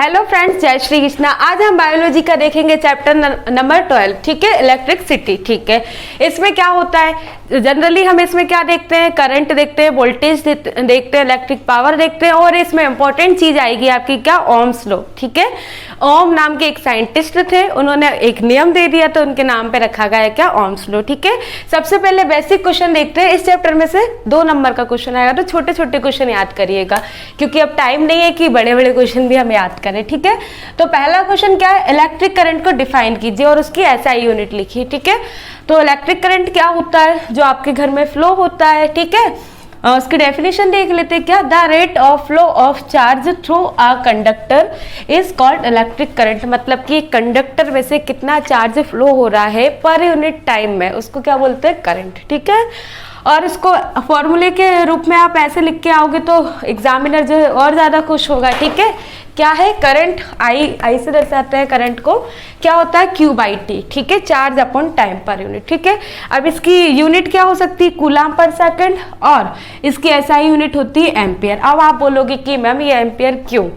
Hello friends, जय श्री कृष्णा। आज हम बायोलॉजी का देखेंगे चैप्टर नंबर 12, ठीक है, इलेक्ट्रिसिटी। ठीक है, इसमें क्या होता है, जनरली हम इसमें क्या देखते हैं, करंट देखते हैं, वोल्टेज देखते हैं, इलेक्ट्रिक पावर देखते हैं, और इसमें इंपॉर्टेंट चीज आएगी आपकी क्या, ओम्स लॉ। ठीक है, ओम नाम के एक साइंटिस्ट थे, उन्होंने एक नियम दे दिया तो उनके नाम पे रखा गया है क्या, ओम्स लॉ। ठीक है, सबसे पहले बेसिक क्वेश्चन देखते हैं। इस चैप्टर में से 2 नंबर का क्वेश्चन आएगा, तो छोटे छोटे क्वेश्चन याद करिएगा, क्योंकि अब टाइम नहीं है कि बड़े बड़े क्वेश्चन भी हम याद करें। ठीक है, तो पहला क्वेश्चन क्या है, इलेक्ट्रिक करंट को डिफाइन कीजिए और उसकी एसआई यूनिट लिखिए। ठीक है, तो इलेक्ट्रिक करंट क्या होता है, जो आपके घर में फ्लो होता है। ठीक है, उसकी डेफिनेशन देख लेते हैं क्या, the rate of flow of charge through a conductor is called electric current. मतलब कि कंडक्टर में से कितना चार्ज फ्लो हो रहा है पर यूनिट टाइम में, उसको क्या बोलते हैं, करंट। ठीक है, और इसको फॉर्मूले के रूप में आप ऐसे लिख के आओगे तो एग्जामिनर जो है और ज्यादा खुश होगा। ठीक है, क्या है, करंट आई से दर्शाते हैं करंट को, क्या होता है, Q बाई टी। ठीक है, charge upon time per unit. ठीक है, अब इसकी यूनिट क्या हो सकती है, कूलाम पर सेकंड, और इसकी एसआई यूनिट होती है एम्पियर। अब आप बोलोगे कि मैम ये एम्पियर क्यों।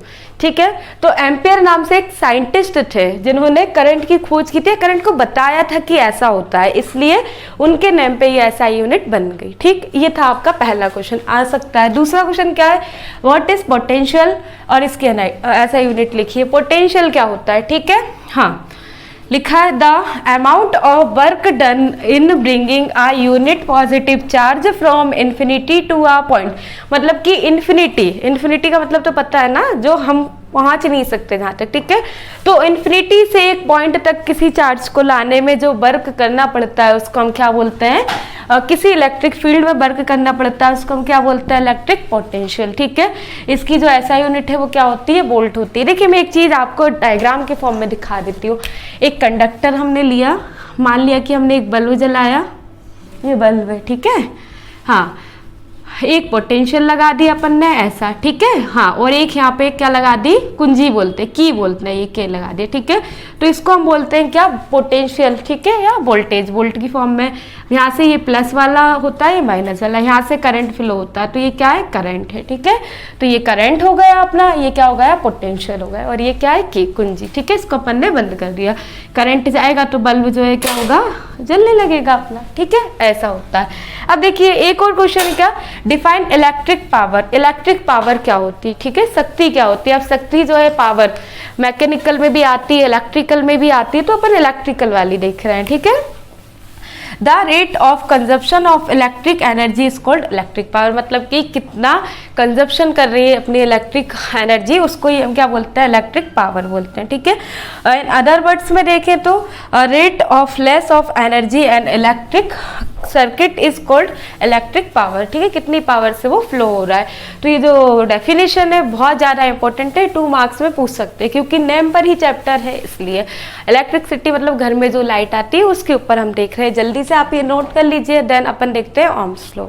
ठीक है, तो एम्पियर नाम से एक साइंटिस्ट थे जिन्होंने करंट की खोज की थी, करंट को बताया था कि ऐसा होता है, इसलिए उनके नेम पे ये ऐसा यूनिट बन गई। ठीक, ये था आपका पहला क्वेश्चन, आ सकता है। दूसरा क्वेश्चन क्या है, व्हाट इज पोटेंशियल, और इसके ऐसा यूनिट लिखिए, पोटेंशियल क्या होता है। ठीक है, हाँ लिखा है, the amount of work done in bringing a unit positive charge from infinity to a point. मतलब कि इन्फिनिटी का मतलब तो पता है ना, जो हम पहुंच नहीं सकते जहां तक। ठीक है, तो इन्फिनिटी से एक पॉइंट तक किसी चार्ज को लाने में जो वर्क करना पड़ता है उसको हम क्या बोलते हैं, किसी इलेक्ट्रिक फील्ड में वर्क करना पड़ता है उसको हम क्या बोलते हैं, इलेक्ट्रिक पोटेंशियल। ठीक है, इसकी जो ऐसा यूनिट है वो क्या होती है, वोल्ट होती है। देखिए मैं एक चीज आपको डायग्राम के फॉर्म में दिखा देती हूँ। एक कंडक्टर हमने लिया, मान लिया कि हमने एक बल्ब जलाया, ये बल्ब है। ठीक है, हाँ, एक पोटेंशियल लगा दी अपन ने ऐसा। ठीक है, हाँ, और एक यहाँ पे क्या लगा दी, कुंजी बोलते हैं, की बोलते हैं, ये के लगा दिया। ठीक है, तो इसको हम बोलते हैं क्या, पोटेंशियल। ठीक है, या वोल्टेज, वोल्ट की फॉर्म में। यहाँ से ये प्लस वाला होता है, ये माइनस वाला, यहाँ से करंट फ्लो होता है, तो ये क्या है, करंट है। ठीक है, तो ये करंट हो गया अपना, ये क्या हो गया, पोटेंशियल हो गया, और ये क्या है, की कुंजी। ठीक है, इसको अपन ने बंद कर दिया, करंट जाएगा तो बल्ब जो है क्या होगा, जलने लगेगा अपना। ठीक है, ऐसा होता है। अब देखिए एक और क्वेश्चन, क्या, define electric power. Electric power क्या होती है, ठीक है, शक्ति क्या होती है। अब शक्ति जो है, पावर मैकेनिकल में भी आती है, इलेक्ट्रिकल में भी आती है, तो अपन इलेक्ट्रिकल वाली देख रहे हैं। ठीक है, the rate of consumption of electric energy is called electric power. मतलब कि कितना कंजप्शन कर रही है अपनी इलेक्ट्रिक एनर्जी, उसको ही हम क्या बोलते हैं, इलेक्ट्रिक पावर बोलते हैं। ठीक है, इन अदर वर्ड्स में देखें तो rate of less of energy and electric circuit is called electric power. ठीक है, कितनी पावर से वो फ्लो हो रहा है। तो ये जो डेफिनेशन है बहुत ज़्यादा इंपॉर्टेंट है, 2 मार्क्स में पूछ सकते हैं, क्योंकि नेम पर ही चैप्टर है, इसलिए इलेक्ट्रिसिटी मतलब घर में जो लाइट आती है उसके ऊपर हम देख रहे हैं। जल्दी से आप ये नोट कर लीजिए, देन अपन देखते हैं ओम्स लॉ।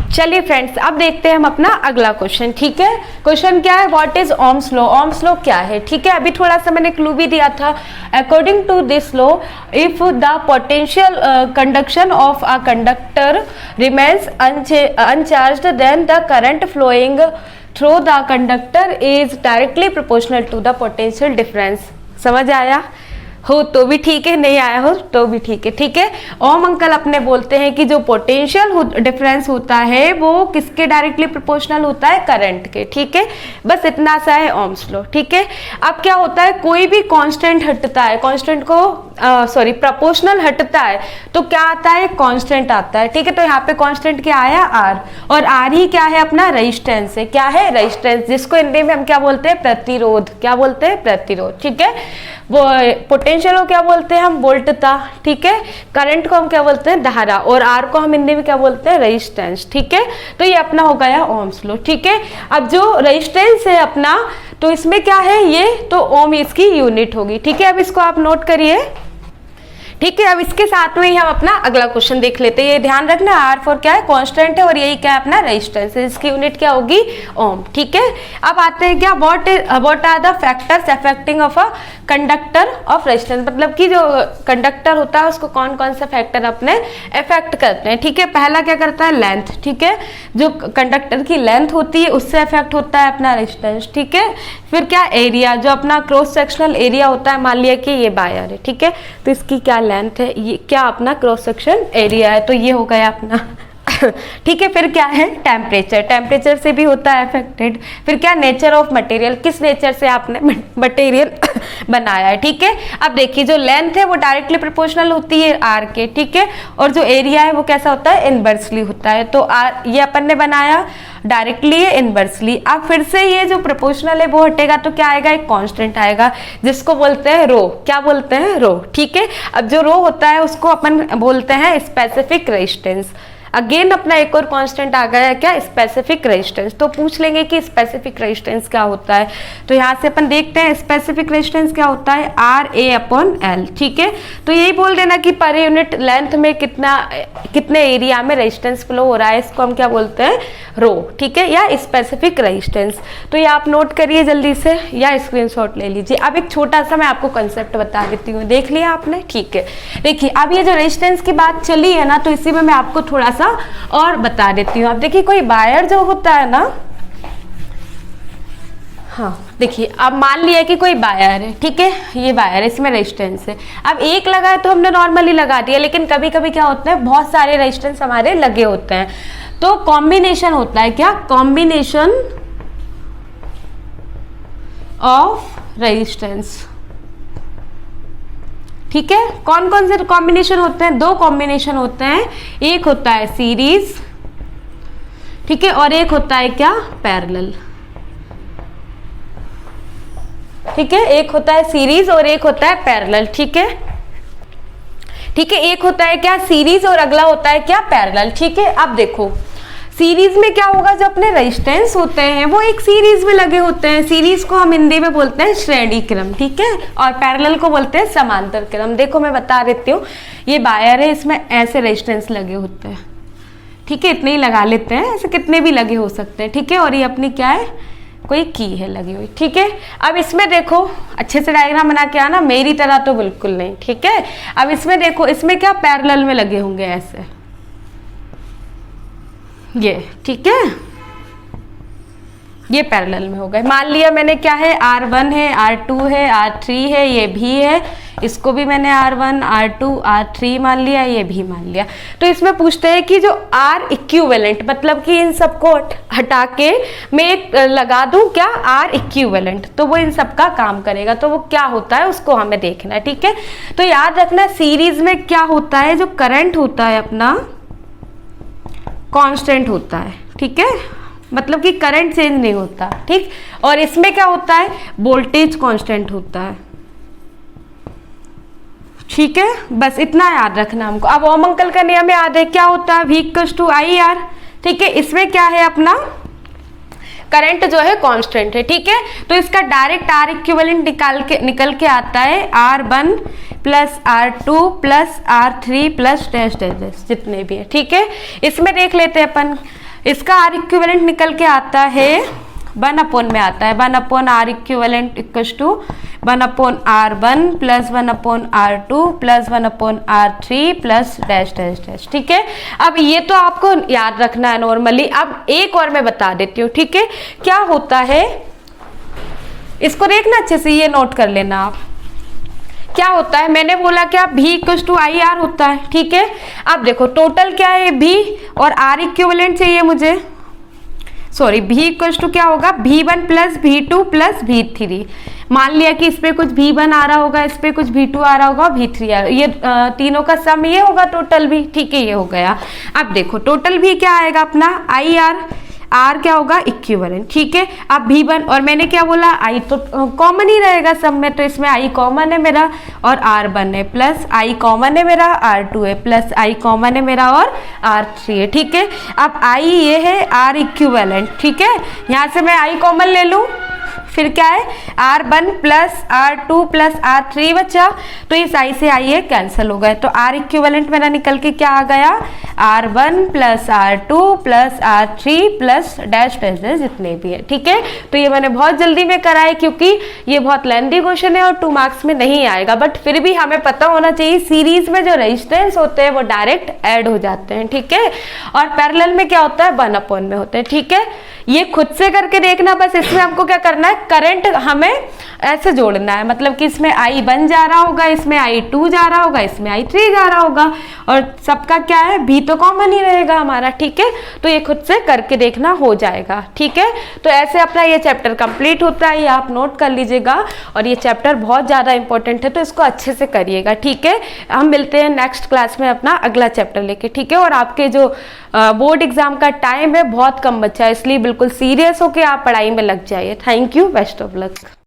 चलिए फ्रेंड्स, अब देखते हैं हम अपना अगला क्वेश्चन। ठीक है, क्वेश्चन क्या है, what is Ohm's law. Ohm's law क्या है। ठीक है, अभी थोड़ा सा मैंने क्लू भी दिया था। According to this law, if the potential conduction of a conductor remains uncharged, then the current flowing through the conductor is directly proportional to the potential difference. समझ आया हो तो भी ठीक है, नहीं आया हो तो भी ठीक है। ठीक है, ओम अंकल अपने बोलते हैं कि जो पोटेंशियल डिफरेंस होता है वो किसके डायरेक्टली प्रोपोर्शनल होता है, करंट के। ठीक है, बस इतना सा है ओम्स लॉ। ठीक है, अब क्या होता है, कोई भी कांस्टेंट हटता है, कांस्टेंट को प्रोपोर्शनल हटता है तो क्या आता है, कांस्टेंट आता है। ठीक है, तो यहाँ पे कांस्टेंट क्या आया, आर, और आर ही क्या है अपना, रेजिस्टेंस है। क्या है, रेजिस्टेंस, जिसको हिंदी में हम क्या बोलते हैं, प्रतिरोध। क्या बोलते हैं, प्रतिरोध। ठीक है, वो पोटेंशियल को क्या बोलते हैं हम, वोल्टता। ठीक है, करंट को हम क्या बोलते हैं, धारा, और आर को हम हिंदी में क्या बोलते हैं, रेजिस्टेंस। ठीक है, तो ये अपना हो गया ओम्स लॉ। ठीक है, अब जो रेजिस्टेंस है अपना, तो इसमें क्या है, ये तो ओम इसकी यूनिट होगी। ठीक है, अब इसको आप नोट करिए। ठीक है। अब इसके साथ में ही हम अपना अगला क्वेश्चन देख लेते हैं। ये ध्यान रखना, R4 क्या है, कांस्टेंट है, और यही क्या है अपना रेजिस्टेंस है, इसकी यूनिट क्या होगी, ओम। ठीक है। अब आते हैं क्या, what are the factors affecting of a conductor of resistance, मतलब कि जो कंडक्टर होता है उसको कौन कौन से फैक्टर अपने इफेक्ट करते हैं। ठीक है। पहला क्या करता है, लेंथ। ठीक है, जो कंडक्टर की लेंथ होती है उससे इफेक्ट होता है अपना रेजिस्टेंस। ठीक है। फिर क्या, एरिया, जो अपना क्रॉस सेक्शनल एरिया होता है, मान लिया कि ये वायर है, ठीक है, तो इसकी क्या लेंथ है, ये क्या अपना क्रॉस सेक्शन एरिया है, तो ये हो गया अपना ठीक है। फिर क्या है, टेम्परेचर, टेम्परेचर से भी होता है अफेक्टेड। फिर क्या, नेचर ऑफ मटेरियल, किस नेचर से आपने मटेरियल बनाया है। ठीक है। अब देखिए, जो लेंथ है वो डायरेक्टली प्रोपोर्शनल होती है आर के, ठीक है, और जो एरिया है वो कैसा होता है, इनवर्सली होता है। तो आर ये अपन ने बनाया डायरेक्टली है, इनवर्सली। अब फिर से ये जो प्रोपोर्शनल है वो हटेगा तो क्या आएगा, एक कांस्टेंट आएगा जिसको बोलते हैं रो। क्या बोलते हैं, रो। ठीक है। अब जो रो होता है उसको अपन बोलते हैं स्पेसिफिक रेजिस्टेंस। अगेन अपना एक और कांस्टेंट आ गया है, क्या, स्पेसिफिक रेजिस्टेंस। तो पूछ लेंगे कि स्पेसिफिक रेजिस्टेंस क्या होता है, तो यहाँ से अपन देखते हैं स्पेसिफिक रेजिस्टेंस क्या होता है, RA/L। ठीक है। तो यही बोल देना कि पर यूनिट लेंथ में कितने एरिया में रेजिस्टेंस फ्लो हो रहा है, इसको हम क्या बोलते हैं, रो। ठीक है, या स्पेसिफिक रेजिस्टेंस। तो ये आप नोट करिए जल्दी से या स्क्रीनशॉट ले लीजिए। अब एक छोटा सा मैं आपको कंसेप्ट बता देती हूँ, देख लिया आपने। ठीक है। देखिए, अब ये जो रेजिस्टेंस की बात चली है ना, तो इसी में मैं आपको थोड़ा सा और बता देती हूँ। अब देखिए, कोई वायर जो होता है ना, हाँ देखिए, अब मान लिया कि कोई वायर है, ठीक है, ये वायर है, इसमें रेजिस्टेंस है। अब एक लगा है तो हमने नॉर्मली लगा दिया, लेकिन कभी कभी क्या होता है, बहुत सारे रेजिस्टेंस हमारे लगे होते हैं, तो कॉम्बिनेशन होता है, क्या, कॉम्बिनेशन ऑफ रेजिस्टेंस। ठीक है। कौन कौन से कॉम्बिनेशन होते हैं, दो कॉम्बिनेशन होते हैं, एक होता है सीरीज, ठीक है, और एक होता है क्या, पैरेलल। ठीक है, एक होता है सीरीज और एक होता है पैरेलल। ठीक है। ठीक है, एक होता है क्या, सीरीज, और अगला होता है क्या, पैरेलल। ठीक है। अब देखो, सीरीज में क्या होगा, जो अपने रेजिस्टेंस होते हैं वो एक सीरीज में लगे होते हैं, सीरीज को हम हिंदी में बोलते हैं श्रेणी क्रम। ठीक है। और पैरेलल को बोलते हैं समांतर क्रम। देखो मैं बता देती हूँ, ये वायर है, इसमें ऐसे रेजिस्टेंस लगे होते हैं, ठीक है, इतने ही लगा लेते हैं, ऐसे कितने भी लगे हो सकते हैं। ठीक है। और ये अपनी क्या है, कोई की है लगी हुई। ठीक है। अब इसमें देखो, अच्छे से डायग्राम बना के आना, मेरी तरह तो बिल्कुल नहीं। ठीक है। अब इसमें देखो, इसमें क्या, पैरेलल में लगे होंगे ऐसे, ये, ठीक है, ये पैरेलल में हो गए। मान लिया मैंने क्या है, R1 है, R2 है, R3 है, ये भी है, इसको भी मैंने R1, R2, R3 मान लिया, ये भी मान लिया। तो इसमें पूछते हैं कि जो R इक्विवेलेंट, मतलब कि इन सबको हटा के मैं एक लगा दूं क्या, R इक्विवेलेंट, तो वो इन सब का काम करेगा, तो वो क्या होता है उसको हमें देखना है। ठीक है। तो याद रखना, सीरीज में क्या होता है, जो करंट होता है अपना कांस्टेंट होता है। ठीक है, मतलब कि करंट चेंज नहीं होता। ठीक। और इसमें क्या होता है, वोल्टेज कांस्टेंट होता है। ठीक है, बस इतना याद रखना हमको। अब ओम अंकल का नियम याद है, क्या होता है, V=IR। ठीक है। इसमें क्या है, अपना करंट जो है कांस्टेंट है। ठीक है। तो इसका डायरेक्ट R इक्विवेलेंट निकल के आता है R1 plus R2 plus R3 plus dash dash dash, जितने भी है। ठीक है। इसमें देख लेते हैं अपन, इसका R इक्विवेलेंट निकल के आता है 1 में आता है, 1/R equivalent equals to 1/R1 plus 1/R2 plus 1/R3 plus dash dash dash. ठीक है। अब ये तो आपको याद रखना है नॉर्मली। अब एक और मैं बता देती हूँ। ठीक है। क्या होता है, इसको देखना अच्छे से, ये नोट कर लेना आप, क्या होता है, मैंने बोला क्या, V=IR होता है। ठीक है। अब देखो टोटल क्या है, V, और R इक्विवेलेंट चाहिए मुझे, सॉरी, V= क्या होगा, V1 plus V2 plus V3। मान लिया कि इस पे कुछ V1 आ रहा होगा, इस पे कुछ V2 आ रहा होगा, V3 आ रहा, ये तीनों का सम ये होगा टोटल भी। ठीक है, ये हो गया। अब देखो टोटल भी क्या आएगा अपना, IR, R क्या होगा, इक्विवेलेंट। ठीक है। अब V1, और मैंने क्या बोला, I तो कॉमन ही रहेगा सब में, तो इसमें I कॉमन है मेरा और R1 है, प्लस I कॉमन है मेरा, R2 है, प्लस I कॉमन है मेरा और R3 है। ठीक है। अब I ये है, R इक्विवेलेंट। ठीक है। यहाँ से मैं I कॉमन ले लूँ, फिर क्या है R1 plus R2 plus R3 बचा, तो इस I से I ये कैंसिल हो गए, तो R इक्विवेलेंट मेरा निकल के क्या आ गया R1 plus R2 plus R3 plus dash dash dash जितने भी है। ठीक है, तो ये मैंने बहुत जल्दी में करा है क्योंकि ये बहुत लेंथी क्वेश्चन है और 2 मार्क्स में नहीं आएगा, बट फिर भी हमें पता होना चाहिए सीरीज में जो रेजिस्टेंस होते हैं वो डायरेक्ट ऐड हो जाते हैं। ठीक है, और पैरेलल में क्या होता है 1 में होते हैं। ठीक है, ये खुद से करके देखना, बस इसमें हमको क्या करना है करंट हमें ऐसे जोड़ना है, मतलब कि इसमें I1 जा रहा होगा, इसमें I2 जा रहा होगा, इसमें I3 जा रहा होगा, और सबका क्या है भी तो कॉमन ही रहेगा हमारा। ठीक है, तो ये खुद से करके देखना हो जाएगा। ठीक है, तो ऐसे अपना ये चैप्टर कंप्लीट होता है, ये आप नोट कर लीजिएगा, और ये चैप्टर बहुत ज़्यादा इंपॉर्टेंट है तो इसको अच्छे से करिएगा। ठीक है, हम मिलते हैं नेक्स्ट क्लास में अपना अगला चैप्टर लेके। ठीक है, और आपके जो बोर्ड एग्जाम का टाइम है बहुत कम बचा है, इसलिए बिल्कुल सीरियस होकर आप पढ़ाई में लग जाइए। Thank you, best of luck.